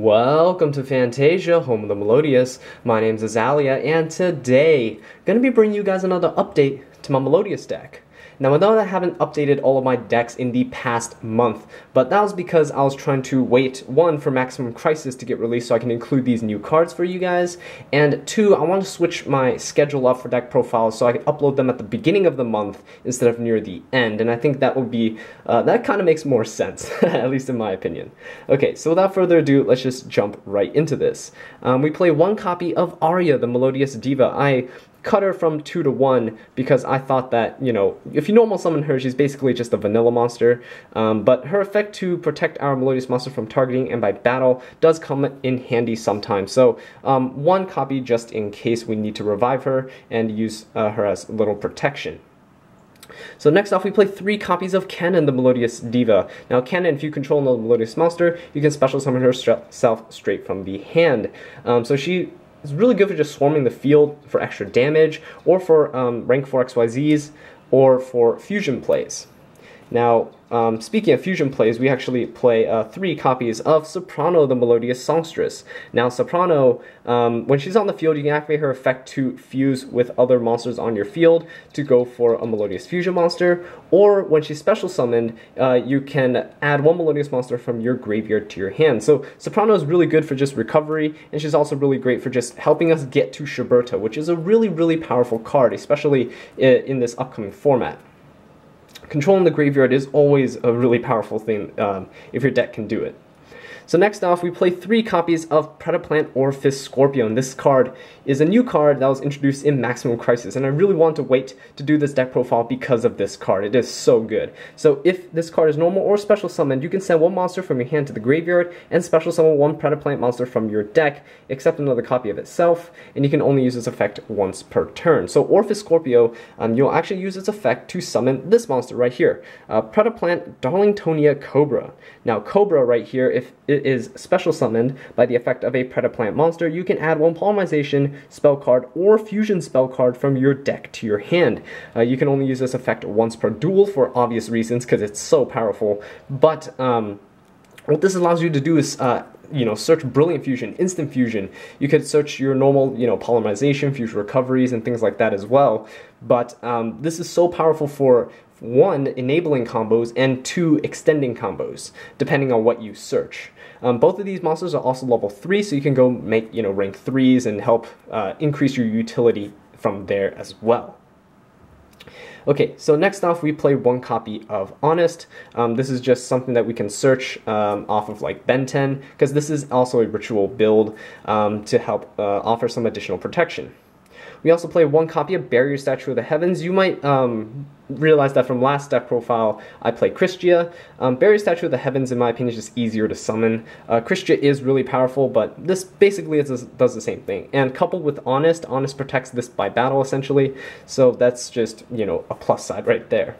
Welcome to Fantasia, home of the Melodious. My name's Azallea, and today, gonna be bringing you guys another update to my Melodious deck. Now, I know that I haven't updated all of my decks in the past month, but that was because I was trying to wait, one, for Maximum Crisis to get released so I can include these new cards for you guys, and two, I want to switch my schedule up for deck profiles so I can upload them at the beginning of the month instead of near the end, and I think that would be, that kind of makes more sense, at least in my opinion. Okay, so without further ado, let's just jump right into this. We play one copy of Aria, the Melodious Diva. I cut her from 2 to 1 because I thought that, you know, if you normal summon her, she's basically just a vanilla monster, but her effect to protect our Melodious monster from targeting and by battle does come in handy sometimes. So one copy just in case we need to revive her and use her as little protection. So next off, we play 3 copies of Canon, the Melodious Diva. Now Canon, if you control another Melodious monster, you can special summon herself straight from the hand. So she is really good for just swarming the field for extra damage, or for rank 4 XYZs, or for fusion plays. Now, speaking of fusion plays, we actually play 3 copies of Soprano, the Melodious Songstress. Now, Soprano, when she's on the field, you can activate her effect to fuse with other monsters on your field to go for a Melodious Fusion monster, or when she's special summoned, you can add 1 Melodious monster from your graveyard to your hand. So, Soprano is really good for just recovery, and she's also really great for just helping us get to Shuberta, which is a really, really powerful card, especially in this upcoming format. Controlling the graveyard is always a really powerful thing if your deck can do it. So next off, we play 3 copies of Predaplant Orifice Scorpion. This card is a new card that was introduced in Maximum Crisis, and I really want to wait to do this deck profile because of this card. It is so good. So if this card is normal or special summoned, you can send 1 monster from your hand to the graveyard and special summon 1 Predaplant monster from your deck, except another copy of itself, and you can only use this effect once per turn. So Orifice Scorpio, you'll actually use its effect to summon this monster right here, Predaplant Darlingtonia Cobra. Now Cobra right here, if it is special summoned by the effect of a Predaplant monster, you can add 1 Polymerization spell card or Fusion spell card from your deck to your hand. You can only use this effect once per duel for obvious reasons because it's so powerful, but what this allows you to do is you know, search Brilliant Fusion, Instant Fusion. You could search your normal, you know, Polymerization, Fusion Recoveries, and things like that as well. But this is so powerful for 1, enabling combos, and 2, extending combos, depending on what you search. Both of these monsters are also level 3, so you can go make, you know, rank 3s and help increase your utility from there as well. Okay, so next off, we play 1 copy of Honest. This is just something that we can search off of like Benten, because this is also a ritual build to help offer some additional protection. We also play 1 copy of Barrier Statue of the Heavens. You might realize that from last deck profile, I play Christia. Barrier Statue of the Heavens, in my opinion, is just easier to summon. Christia is really powerful, but this basically does the same thing. And coupled with Honest, Honest protects this by battle, essentially. So that's just, you know, a plus side right there.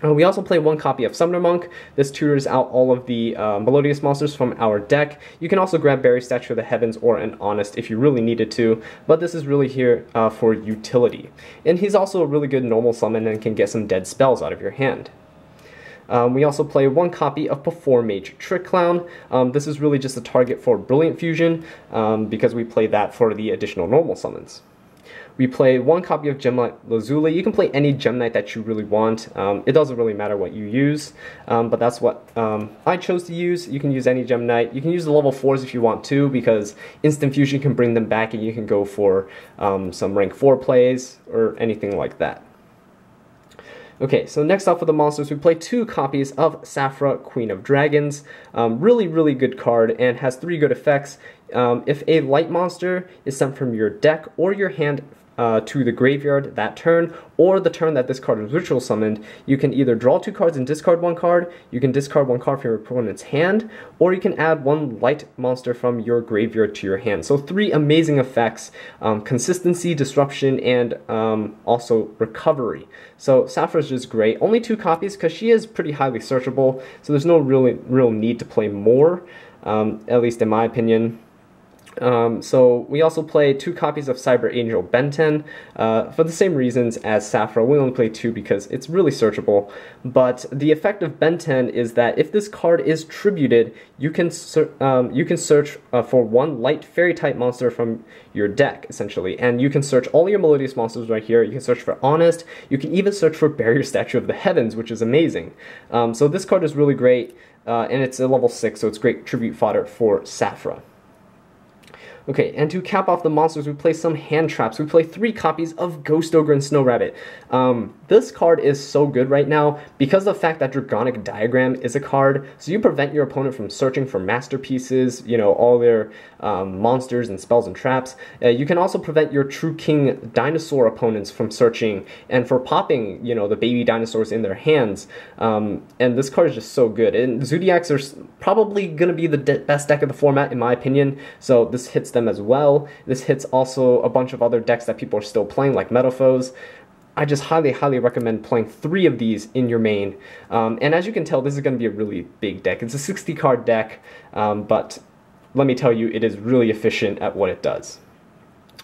We also play 1 copy of Summoner Monk. This tutors out all of the Melodious monsters from our deck. You can also grab Barrier Statue of the Heavens or an Honest if you really needed to, but this is really here for utility. And he's also a really good normal summon and can get some dead spells out of your hand. We also play 1 copy of Perform Mage Trick Clown. This is really just a target for Brilliant Fusion because we play that for the additional normal summons. We play 1 copy of Gemknight Lazuli. You can play any Gemknight that you really want. It doesn't really matter what you use, but that's what I chose to use. You can use any Gemknight. You can use the level 4s if you want to, because Instant Fusion can bring them back and you can go for some rank 4 plays or anything like that. Okay, so next up for the monsters, we play 2 copies of Saphra, Queen of Dragons. Really, really good card and has 3 good effects. If a light monster is sent from your deck or your hand to the graveyard that turn, or the turn that this card is ritual summoned, you can either draw 2 cards and discard 1 card, you can discard 1 card from your opponent's hand, or you can add 1 light monster from your graveyard to your hand. So 3 amazing effects, consistency, disruption, and also recovery. So Saphra is just great. Only 2 copies because she is pretty highly searchable, so there's no real need to play more, at least in my opinion. So we also play 2 copies of Cyber Angel Benten for the same reasons as Saphra. We only play 2 because it's really searchable. But the effect of Benten is that if this card is tributed, you can search for 1 light fairy type monster from your deck, essentially. And you can search all your Melodious monsters right here. You can search for Honest. You can even search for Barrier Statue of the Heavens, which is amazing. So this card is really great, and it's a level 6, so it's great tribute fodder for Saphra. Okay, and to cap off the monsters, we play some hand traps. We play 3 copies of Ghost Ogre and Snow Rabbit. This card is so good right now because of the fact that Dragonic Diagram is a card, so you prevent your opponent from searching for masterpieces, you know, all their monsters and spells and traps. You can also prevent your True King dinosaur opponents from searching and for popping, you know, the baby dinosaurs in their hands. And this card is just so good. And Zodiacs are probably going to be the best deck of the format, in my opinion, so this hits them as well. This hits also a bunch of other decks that people are still playing, like Metaphos. I just highly recommend playing 3 of these in your main. And as you can tell, this is going to be a really big deck. It's a 60 card deck, but let me tell you, it is really efficient at what it does.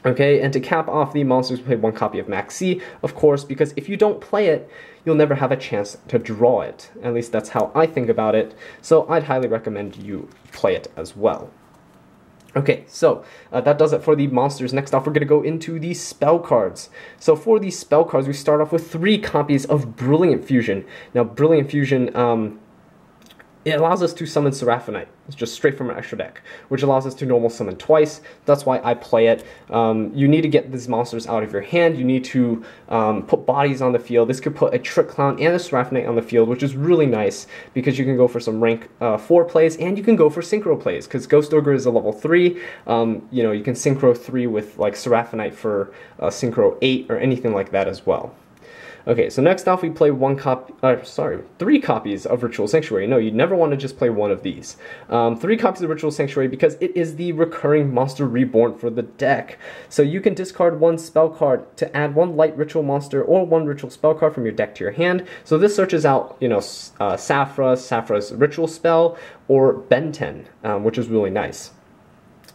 Okay, and to cap off the monsters, we play 1 copy of Maxi, of course, because if you don't play it, you'll never have a chance to draw it. At least that's how I think about it, so I'd highly recommend you play it as well. Okay, so that does it for the monsters. Next off, we're going to go into the spell cards. So for the spell cards, we start off with 3 copies of Brilliant Fusion. Now, Brilliant Fusion, it allows us to summon Seraphonite. It's just straight from our extra deck, which allows us to normal summon twice. That's why I play it. You need to get these monsters out of your hand. You need to put bodies on the field. This could put a Trick Clown and a Seraphonite on the field, which is really nice because you can go for some rank 4 plays and you can go for synchro plays because Ghost Ogre is a level 3. You know, you can synchro 3 with like Seraphonite for synchro 8 or anything like that as well. Okay, so next off we play 3 copies of Ritual Sanctuary. No, you never want to just play 1 of these. 3 copies of Ritual Sanctuary because it is the recurring monster reborn for the deck. So you can discard 1 spell card to add 1 light ritual monster or 1 ritual spell card from your deck to your hand. So this searches out, you know, Saphra's ritual spell, or Benten, which is really nice.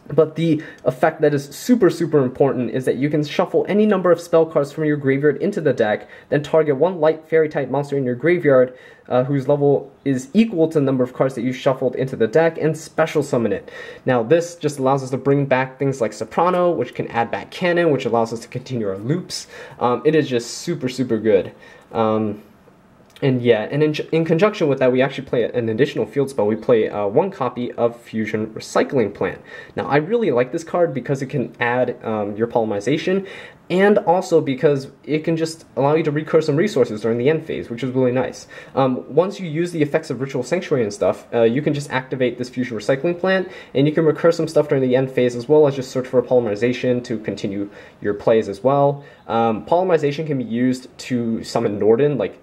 But the effect that is super important is that you can shuffle any number of spell cards from your graveyard into the deck, then target 1 light fairy type monster in your graveyard whose level is equal to the number of cards that you shuffled into the deck, and special summon it. Now this just allows us to bring back things like Soprano, which can add back Cannon, which allows us to continue our loops. It is just super good. And yeah, and in conjunction with that, we actually play an additional field spell. We play 1 copy of Fusion Recycling Plant. Now, I really like this card because it can add your polymerization, and also because it can just allow you to recur some resources during the end phase, which is really nice. Once you use the effects of Ritual Sanctuary and stuff, you can just activate this Fusion Recycling Plant, and you can recur some stuff during the end phase, as well as just search for polymerization to continue your plays as well. Polymerization can be used to summon Norden, like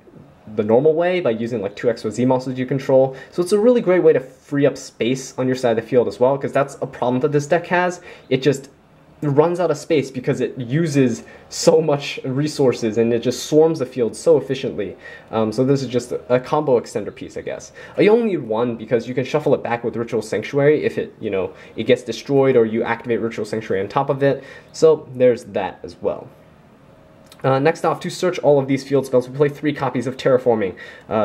the normal way, by using like 2 extra Z monsters you control. So it's a really great way to free up space on your side of the field as well, because that's a problem that this deck has. It just runs out of space because it uses so much resources and it just swarms the field so efficiently. So this is just a combo extender piece, I guess. You only need 1 because you can shuffle it back with Ritual Sanctuary if it, you know, it gets destroyed or you activate Ritual Sanctuary on top of it. So there's that as well. Next off, to search all of these field spells, we play 3 copies of Terraforming.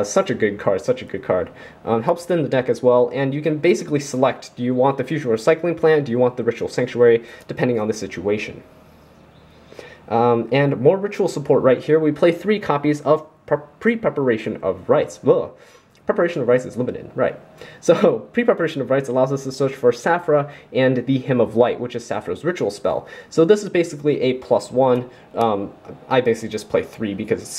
Such a good card, such a good card. Helps thin the deck as well, and you can basically select, do you want the Fusion Recycling Plant, do you want the Ritual Sanctuary, depending on the situation. And more ritual support right here, we play 3 copies of Pre-Preparation of Rites. Ugh. Preparation of Rites is limited, right. So, Pre-Preparation of Rites allows us to search for Saphra and the Hymn of Light, which is Saphra's ritual spell. So this is basically a +1. I basically just play 3 because it's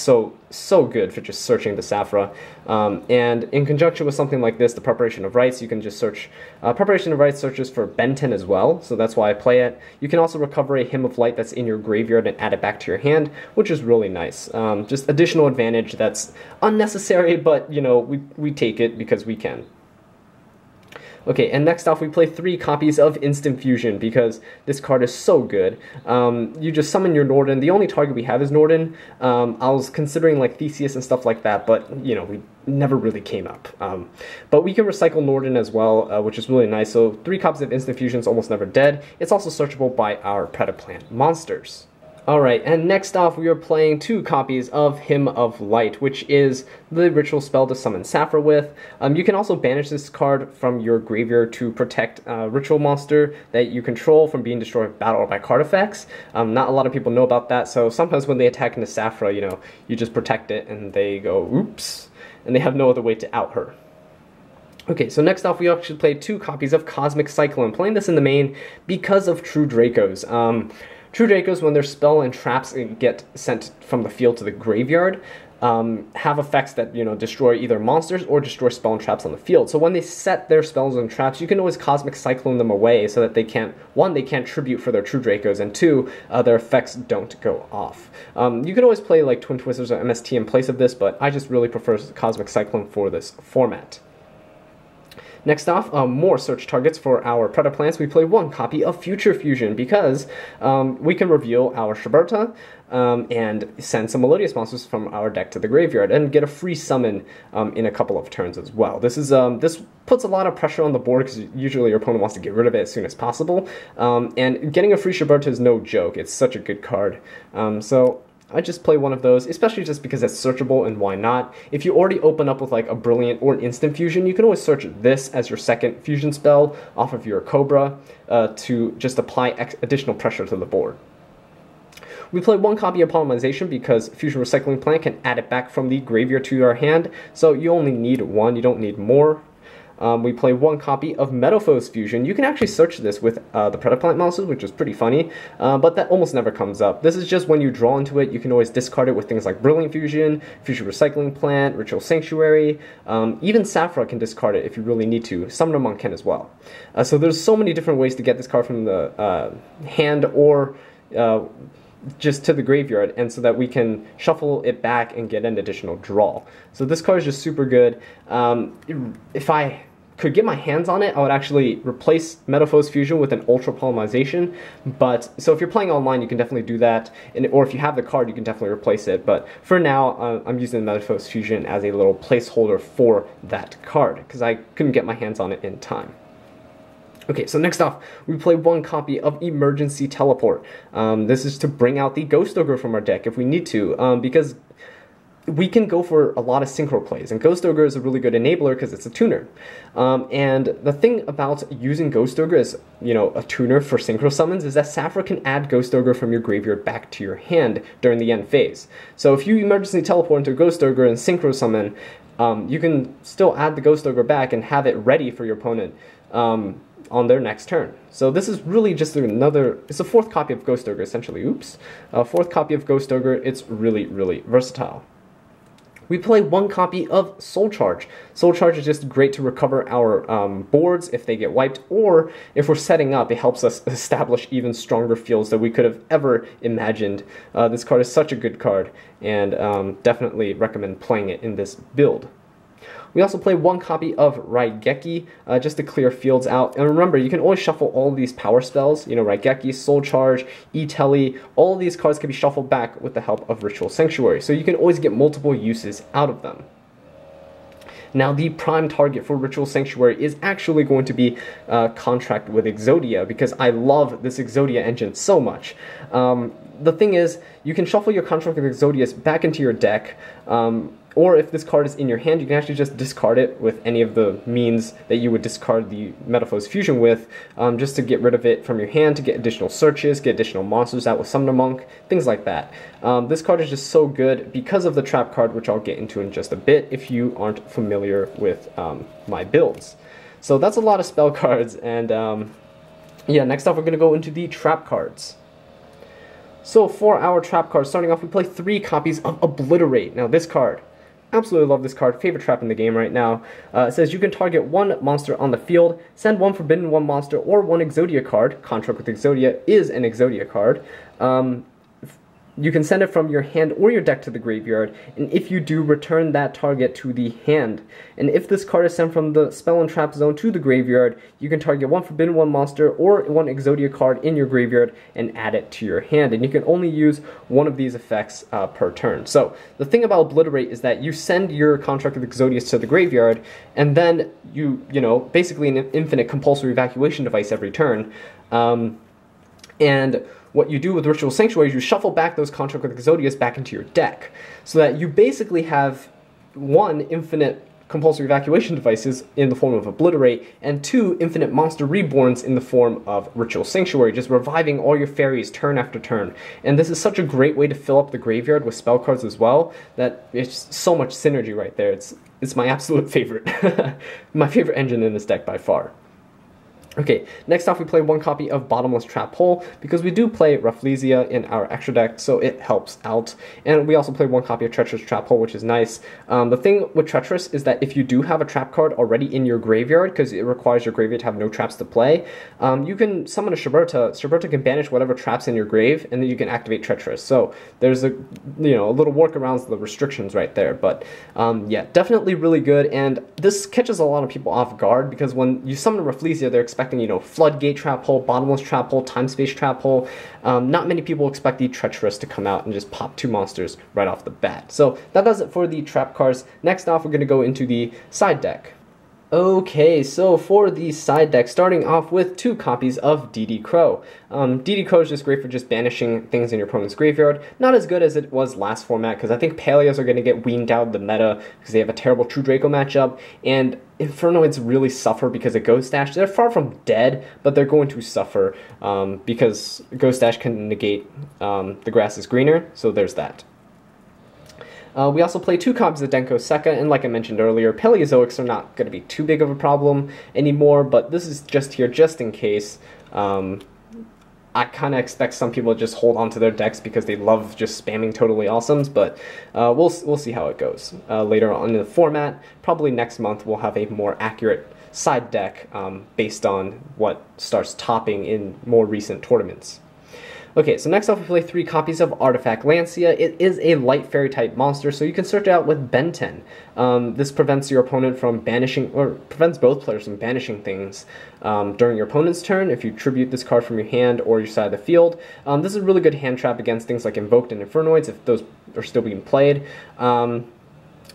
so good for just searching the Saphra. And in conjunction with something like this, the Preparation of Rites, you can just search. Preparation of Rites searches for Benten as well, so that's why I play it. You can also recover a Hymn of Light that's in your graveyard and add it back to your hand, which is really nice. Just additional advantage that's unnecessary, but you know, we take it because we can. Okay, and next off we play 3 copies of Instant Fusion because this card is so good. You just summon your Norden. The only target we have is Norden. I was considering like Theseus and stuff like that, but you know, never really came up. But we can recycle Norden as well, which is really nice. So 3 copies of Instant Fusion is almost never dead. It's also searchable by our Predaplant monsters. Alright, and next off we are playing 2 copies of Hymn of Light, which is the ritual spell to summon Sapphire's with. You can also banish this card from your graveyard to protect a ritual monster that you control from being destroyed by battle or by card effects. Not a lot of people know about that, so sometimes when they attack into Sapphire's, you know, you just protect it and they go, oops, and they have no other way to out her. Okay, so next off we actually played 2 copies of Cosmic Cyclone, playing this in the main because of True Dracos. True Dracos, when their spell and traps get sent from the field to the graveyard, have effects that, you know, destroy either monsters or destroy spell and traps on the field. So when they set their spells and traps, you can always Cosmic Cyclone them away so that they can't, 1, they can't tribute for their True Dracos, and 2, their effects don't go off. You can always play like Twin Twisters or MST in place of this, but I just really prefer Cosmic Cyclone for this format. Next off, more search targets for our Predaplants. We play 1 copy of Future Fusion because we can reveal our Shiberta and send some Melodious monsters from our deck to the graveyard and get a free summon in a couple of turns as well. This is this puts a lot of pressure on the board because usually your opponent wants to get rid of it as soon as possible. And getting a free Shiberta is no joke. It's such a good card. So I just play 1 of those, especially just because it's searchable, and why not? If you already open up with like a Brilliant or an Instant Fusion, you can always search this as your second fusion spell off of your Cobra to just apply additional pressure to the board. We play 1 copy of Polymerization because Fusion Recycling Plant can add it back from the graveyard to your hand, so you only need 1, you don't need more. We play 1 copy of Metalfoes Fusion. You can actually search this with the Predaplant monsters, which is pretty funny, but that almost never comes up. This is just when you draw into it, you can always discard it with things like Brilliant Fusion, Fusion Recycling Plant, Ritual Sanctuary. Even Sapphire's can discard it if you really need to. Summoner Monk can as well. So there's so many different ways to get this card from the hand or just to the graveyard, and so that we can shuffle it back and get an additional draw. So this card is just super good. If I could get my hands on it, I would actually replace Metalfoes Fusion with an Ultra Polymerization, but so if you're playing online, you can definitely do that, or if you have the card, you can definitely replace it, but for now, I'm using Metalfoes Fusion as a little placeholder for that card, because I couldn't get my hands on it in time. Okay, so next off, we play 1 copy of Emergency Teleport. This is to bring out the Ghost Ogre from our deck if we need to, because we can go for a lot of synchro plays, and Ghost Ogre is a really good enabler because it's a tuner. And the thing about using Ghost Ogre as, you know, a tuner for synchro summons is that Sapphire's can add Ghost Ogre from your graveyard back to your hand during the end phase. So if you emergency teleport into Ghost Ogre and synchro summon, you can still add the Ghost Ogre back and have it ready for your opponent on their next turn. So this is really just another, it's a 4th copy of Ghost Ogre essentially, oops. 4th copy of Ghost Ogre, it's really, really versatile. We play 1 copy of Soul Charge. Soul Charge is just great to recover our boards if they get wiped, or if we're setting up, it helps us establish even stronger fields than we could have ever imagined. This card is such a good card, and definitely recommend playing it in this build. We also play 1 copy of Raigeki, just to clear fields out. And remember, you can always shuffle all these power spells, you know, Raigeki, Soul Charge, E-Tele, all of these cards can be shuffled back with the help of Ritual Sanctuary, so you can always get multiple uses out of them. Now, the prime target for Ritual Sanctuary is actually going to be Contract with Exodia, because I love this Exodia engine so much. The thing is, you can shuffle your Contract with Exodius back into your deck, or if this card is in your hand, you can actually just discard it with any of the means that you would discard the Metalfoes Fusion with, just to get rid of it from your hand, to get additional searches, get additional monsters out with Summoner Monk, things like that. This card is just so good because of the trap card, which I'll get into in just a bit if you aren't familiar with my builds. So that's a lot of spell cards, and yeah, next up we're going to go into the trap cards. So for our trap cards, starting off, we play 3 copies of Obliterate. Now this card, absolutely love this card, favorite trap in the game right now. It says you can target 1 monster on the field, send 1 Forbidden 1 monster or 1 Exodia card. Contract with Exodia is an Exodia card. you can send it from your hand or your deck to the graveyard, and if you do, return that target to the hand. And if this card is sent from the spell and trap zone to the graveyard, you can target one Forbidden One monster or one Exodia card in your graveyard and add it to your hand. And you can only use one of these effects per turn. So the thing about Obliterate is that you send your Construct of Exodius to the graveyard, and then you know, basically an infinite compulsory evacuation device every turn. And what you do with Ritual Sanctuary is you shuffle back those Construct of Exodius back into your deck, so that you basically have one, infinite compulsory evacuation devices in the form of Obliterate, and two, infinite monster reborns in the form of Ritual Sanctuary, just reviving all your fairies turn after turn. And this is such a great way to fill up the graveyard with spell cards as well, that it's so much synergy right there. It's my absolute favorite. My favorite engine in this deck by far. Okay, next off we play one copy of Bottomless Trap Hole, because we do play Rafflesia in our extra deck, so it helps out. And we also play one copy of Treacherous Trap Hole, which is nice. The thing with Treacherous is that if you do have a trap card already in your graveyard, because it requires your graveyard to have no traps to play, you can summon a Shiberta. Shiberta can banish whatever traps in your grave, and then you can activate Treacherous. So there's a little workarounds to the restrictions right there. But yeah, definitely really good, and this catches a lot of people off guard, because when you summon a Rafflesia, they're expecting, Floodgate Trap Hole, Bottomless Trap Hole, Time Space Trap Hole. Not many people expect the Treacherous to come out and just pop two monsters right off the bat. So that does it for the trap cards. Next off, we're going to go into the side deck. Okay, so for the side deck, starting off with two copies of DD Crow. DD Crow is just great for just banishing things in your opponent's graveyard. Not as good as it was last format, because I think Paleos are going to get weaned out of the meta because they have a terrible True Draco matchup, and Infernoids really suffer because of Ghost Dash. They're far from dead, but they're going to suffer because Ghost Dash can negate the grass is greener, so there's that. We also play two copies of Denko Sekka, and like I mentioned earlier, Paleozoics are not going to be too big of a problem anymore, but this is just here just in case. I kind of expect some people to just hold on to their decks because they love just spamming Totally Awesomes, but we'll see how it goes later on in the format. Probably next month we'll have a more accurate side deck based on what starts topping in more recent tournaments. Okay, so next off we play three copies of Artifact Lancia. It is a light fairy type monster, so you can search it out with Benten. This prevents your opponent from banishing, or prevents both players from banishing things during your opponent's turn if you tribute this card from your hand or your side of the field. This is a really good hand trap against things like Invoked and Infernoids if those are still being played.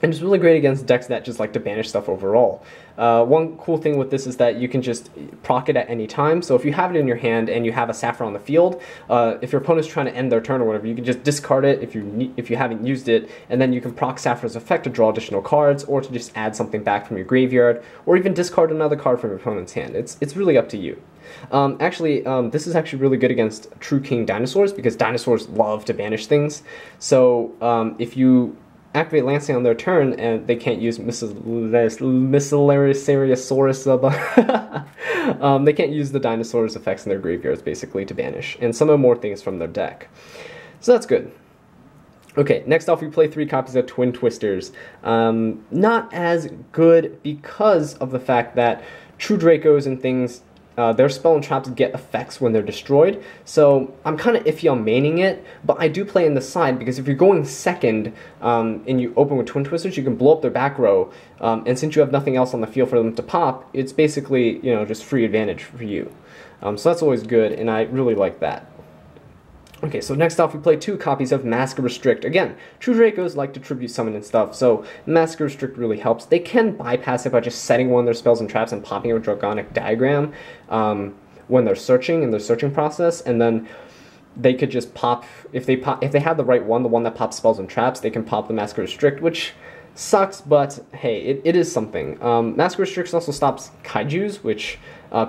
And it's really great against decks that just like to banish stuff overall. One cool thing with this is that you can just proc it at any time. So if you have it in your hand and you have a Saffron on the field, if your opponent's trying to end their turn or whatever, you can just discard it if you haven't used it, and then you can proc Saffron's effect to draw additional cards, or to just add something back from your graveyard, or even discard another card from your opponent's hand. It's really up to you. This is actually really good against True King dinosaurs, because dinosaurs love to banish things. So if you activate Lancia on their turn, and they can't use Miscellaneousaurus. They can't use the dinosaurs' effects in their graveyards, basically, to banish, and some more things from their deck. So that's good. Okay, next off we play three copies of Twin Twisters. Not as good because of the fact that True Dracos and things, their spell and traps get effects when they're destroyed, so I'm kind of iffy on maining it, but I do play in the side, because if you're going second and you open with Twin Twisters, you can blow up their back row, and since you have nothing else on the field for them to pop, it's basically, just free advantage for you. So that's always good, and I really like that. Okay, so next off we play two copies of Mask Restrict. Again, True Dracos like to tribute summon and stuff, so Mask Restrict really helps. They can bypass it by just setting one of their spells and traps and popping a Dragonic Diagram when they're searching in their searching process, and then they could just pop, if they have the right one, the one that pops spells and traps, they can pop the Mask Restrict, which sucks, but hey, it is something. Mask Restrict also stops Kaijus, which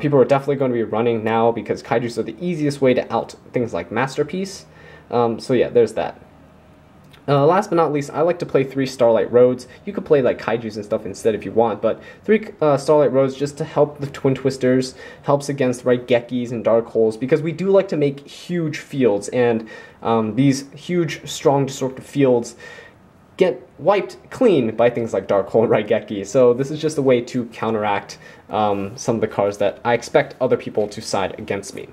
people are definitely going to be running now, because Kaijus are the easiest way to out things like Masterpiece. So yeah, there's that. Last but not least, I like to play three Starlight Roads. You could play like Kaijus and stuff instead if you want, but three Starlight Roads just to help the Twin Twisters, helps against Gekis and Dark Holes, because we do like to make huge fields, and these huge, strong, destructive fields get wiped clean by things like Dark Hole and Raigeki. So this is just a way to counteract some of the cards that I expect other people to side against me.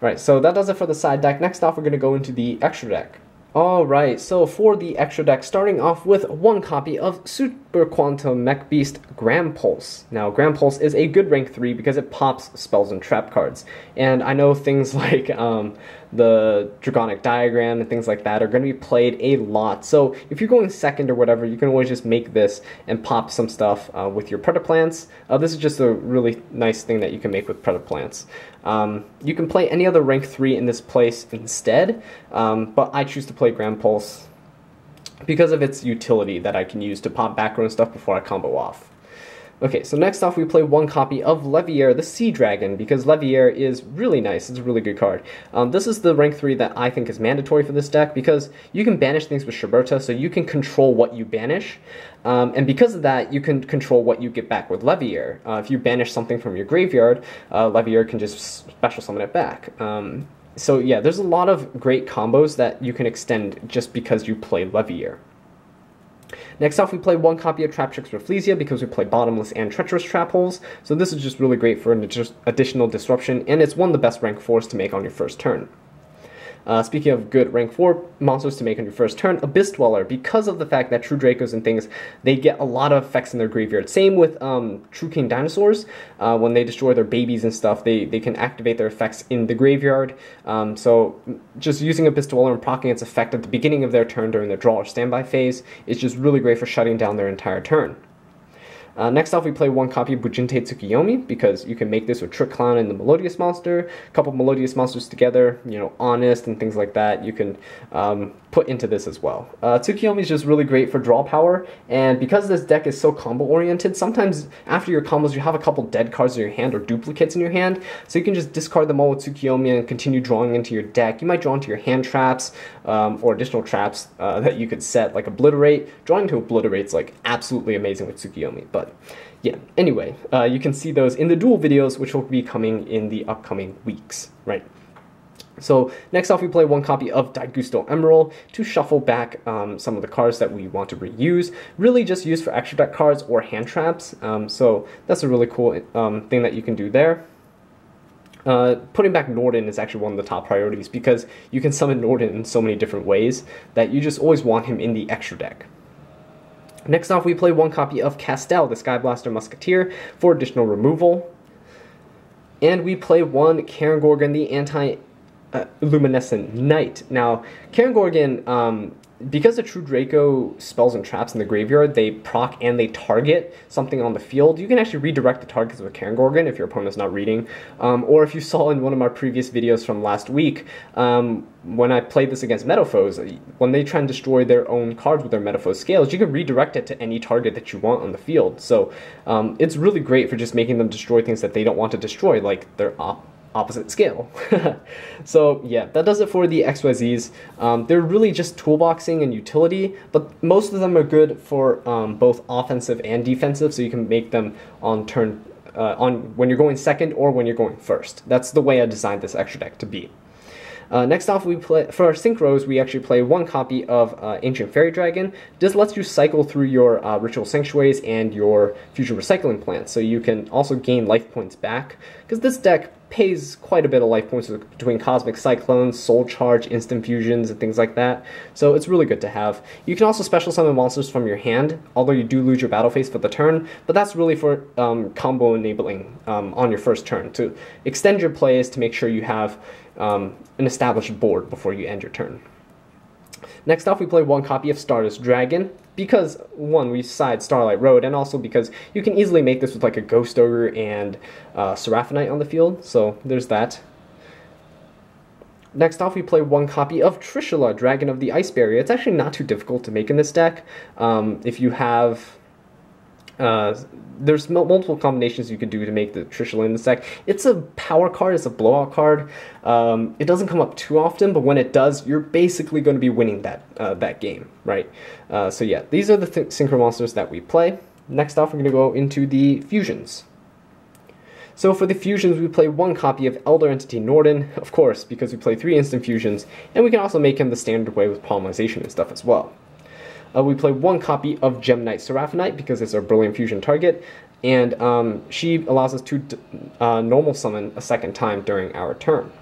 Alright, so that does it for the side deck. Next off, we're going to go into the extra deck. Alright, so for the extra deck, starting off with one copy of Super Quantum Mech Beast Grand Pulse. Now, Grand Pulse is a good rank 3 because it pops spells and trap cards. And I know things like the Dragonic Diagram and things like that are going to be played a lot. So if you're going second or whatever, you can always just make this and pop some stuff with your Predaplants. This is just a really nice thing that you can make with Predaplants. You can play any other rank 3 in this place instead, but I choose to play Grand Pulse because of its utility that I can use to pop background stuff before I combo off. Okay, so next off we play one copy of Leviair the Sea Dragon, because Leviair is really nice. It's a really good card. This is the rank 3 that I think is mandatory for this deck, because you can banish things with Shiberta, so you can control what you banish. And because of that, you can control what you get back with Leviair. If you banish something from your graveyard, Leviair can just special summon it back. So yeah, there's a lot of great combos that you can extend just because you play Leviair. Next off, we play one copy of Traptrix Rafflesia because we play Bottomless and Treacherous Trap Holes, so this is just really great for an additional disruption, and it's one of the best rank 4s to make on your first turn. Speaking of good rank 4 monsters to make on your first turn, Abyss Dweller, because of the fact that True Dracos and things, they get a lot of effects in their graveyard. Same with True King Dinosaurs. When they destroy their babies and stuff, they can activate their effects in the graveyard. So just using Abyss Dweller and proccing its effect at the beginning of their turn during their draw or standby phase is just really great for shutting down their entire turn. Next off, we play one copy of Bujinte Tsukiyomi, because you can make this with Trick Clown and the Melodious monster. A couple Melodious monsters together, you know, Honest and things like that, you can put into this as well. Tsukiyomi is just really great for draw power, and because this deck is so combo-oriented, sometimes after your combos you have a couple dead cards in your hand or duplicates in your hand, so you can just discard them all with Tsukiyomi and continue drawing into your deck. You might draw into your hand traps, or additional traps that you could set, like Obliterate. Drawing to Obliterate's like absolutely amazing with Tsukiyomi, but yeah, anyway, you can see those in the duel videos, which will be coming in the upcoming weeks, right? So next off, we play one copy of Daigusto Emerald to shuffle back some of the cards that we want to reuse, really just used for extra deck cards or hand traps, so that's a really cool thing that you can do there. Putting back Norden is actually one of the top priorities, because you can summon Norden in so many different ways that you just always want him in the extra deck. Next off, we play one copy of Castel, the Skyblaster Musketeer, for additional removal. And we play one Karen Gorgon, the Anti-Luminescent Knight. Now, Karen Gorgon, because the True Draco spells and traps in the graveyard, they proc and they target something on the field. You can actually redirect the targets with Karen Gorgon if your opponent's not reading. Or if you saw in one of my previous videos from last week, when I played this against Metaphors, when they try and destroy their own cards with their Metaphors scales, you can redirect it to any target that you want on the field. So it's really great for just making them destroy things that they don't want to destroy, like their opposite scale. So yeah, that does it for the XYZs. They're really just toolboxing and utility, but most of them are good for both offensive and defensive, so you can make them on turn when you're going second or when you're going first. That's the way I designed this extra deck to be. Next off, we play for our synchros. We actually play one copy of Ancient Fairy Dragon. This lets you cycle through your Ritual Sanctuaries and your Fusion Recycling Plants, so you can also gain life points back, because this deck pays quite a bit of life points between Cosmic Cyclones, Soul Charge, Instant Fusions, and things like that, so it's really good to have. You can also special summon monsters from your hand, although you do lose your battle phase for the turn, but that's really for combo enabling on your first turn, to extend your plays to make sure you have an established board before you end your turn. Next off, we play one copy of Stardust Dragon, because, one, we side Starlight Road, and also because you can easily make this with like a Ghost Ogre and Seraphonite on the field, so there's that. Next off, we play one copy of Trishula, Dragon of the Ice Barrier. It's actually not too difficult to make in this deck. If you have... there's multiple combinations you could do to make the Trishula in this deck. It's a power card, it's a blowout card. It doesn't come up too often, but when it does, you're basically going to be winning that game, right? So yeah, these are the synchro monsters that we play. Next off, we're going to go into the fusions. So for the fusions, we play one copy of Elder Entity Norden, of course, because we play 3 instant fusions, and we can also make him the standard way with polymerization and stuff as well. We play one copy of Gem Knight Seraphonite because it's our Brilliant Fusion target, and she allows us to normal summon a second time during our turn.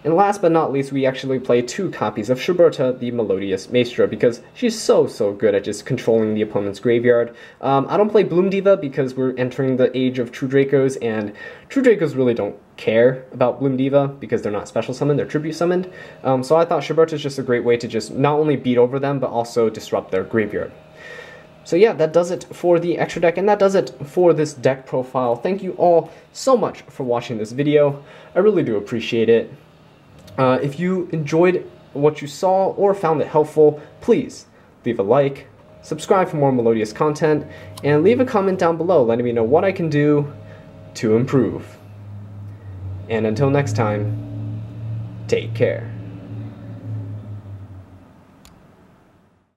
And last but not least, we actually play 2 copies of Schuberta, the Melodious Maestra, because she's so good at just controlling the opponent's graveyard. I don't play Bloom Diva because we're entering the age of True Dracos, and True Dracos really don't care about Bloom Diva because they're not special summoned, they're tribute summoned. So I thought Schuberta is just a great way to just not only beat over them, but also disrupt their graveyard. So yeah, that does it for the extra deck, and that does it for this deck profile. Thank you all so much for watching this video. I really do appreciate it. If you enjoyed what you saw or found it helpful, please leave a like, subscribe for more Melodious content, and leave a comment down below letting me know what I can do to improve. And until next time, take care.